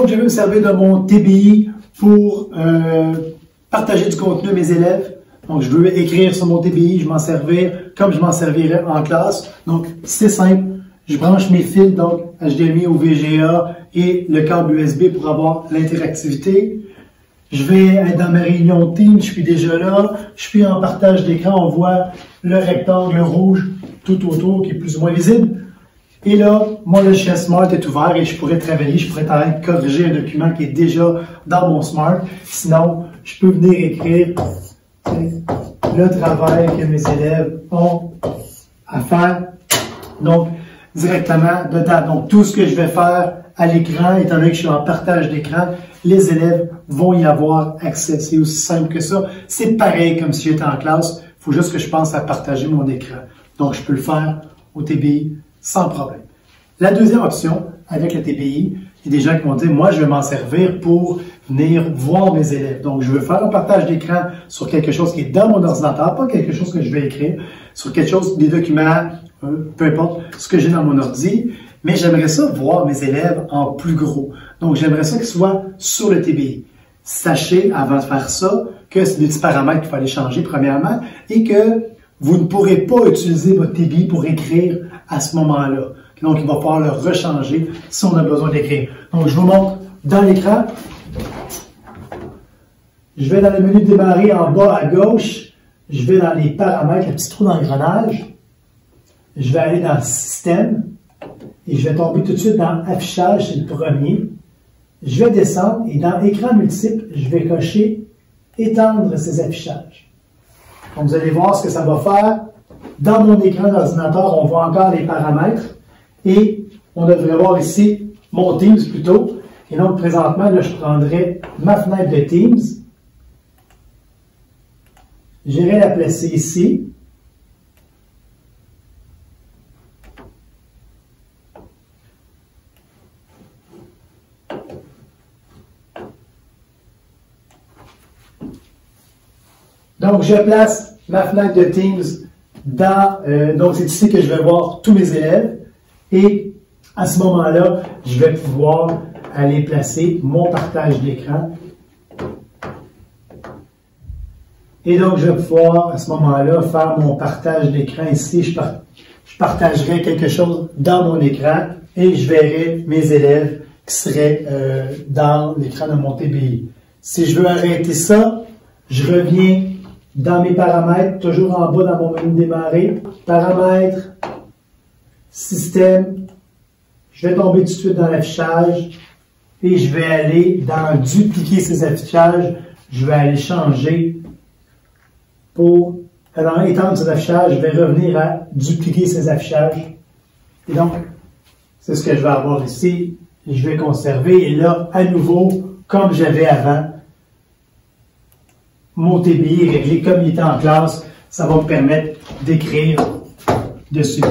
Donc, je vais me servir de mon TBI pour partager du contenu à mes élèves. Donc, je veux écrire sur mon TBI, je m'en servir comme je m'en servirais en classe. Donc, c'est simple. Je branche mes fils, donc HDMI au VGA et le câble USB pour avoir l'interactivité. Je vais être dans ma réunion Teams, je suis déjà là. Je suis en partage d'écran, on voit le rectangle rouge tout autour qui est plus ou moins visible. Et là, mon logiciel Smart est ouvert et je pourrais travailler, je pourrais corriger un document qui est déjà dans mon Smart. Sinon, je peux venir écrire le travail que mes élèves ont à faire. Donc, directement dedans. Donc, tout ce que je vais faire à l'écran, étant donné que je suis en partage d'écran, les élèves vont y avoir accès. C'est aussi simple que ça. C'est pareil comme si j'étais en classe. Il faut juste que je pense à partager mon écran. Donc, je peux le faire au TBI sans problème. La deuxième option, avec le TBI, il y a des gens qui vont dire, moi, je vais m'en servir pour venir voir mes élèves. Donc, je veux faire un partage d'écran sur quelque chose qui est dans mon ordinateur, pas quelque chose que je vais écrire, sur quelque chose, des documents, peu importe ce que j'ai dans mon ordi, mais j'aimerais ça voir mes élèves en plus gros. Donc, j'aimerais ça qu'ils soient sur le TBI. Sachez, avant de faire ça, que c'est des petits paramètres qu'il faut aller changer, premièrement, et que vous ne pourrez pas utiliser votre TBI pour écrire à ce moment-là. Donc, il va falloir le rechanger si on a besoin d'écrire. Donc, je vous montre dans l'écran. Je vais dans le menu démarrer en bas à gauche. Je vais dans les paramètres, le petit trou d'engrenage. Je vais aller dans Système et je vais tomber tout de suite dans Affichage, c'est le premier. Je vais descendre et dans Écran multiple, je vais cocher Étendre ces affichages. Donc, vous allez voir ce que ça va faire. Dans mon écran d'ordinateur, on voit encore les paramètres et on devrait voir ici mon Teams plutôt. Et donc, présentement, là, je prendrai ma fenêtre de Teams. J'irai la placer ici. Donc, je place ma fenêtre de Teams dans... donc, c'est ici que je vais voir tous mes élèves. Et à ce moment-là, je vais pouvoir aller placer mon partage d'écran. Et donc, je vais pouvoir, à ce moment-là, faire mon partage d'écran ici. Je partagerai quelque chose dans mon écran et je verrai mes élèves qui seraient dans l'écran de mon TBI. Si je veux arrêter ça, je reviens dans mes paramètres, toujours en bas dans mon menu démarrer, paramètres, système, je vais tomber tout de suite dans l'affichage et je vais aller dans dupliquer ces affichages, je vais aller changer pour, dans étendre ces affichages, je vais revenir à dupliquer ces affichages et donc, c'est ce que je vais avoir ici, je vais conserver et là, à nouveau, comme j'avais avant, mon TBI est réglé comme il était en classe, ça va me permettre d'écrire dessus.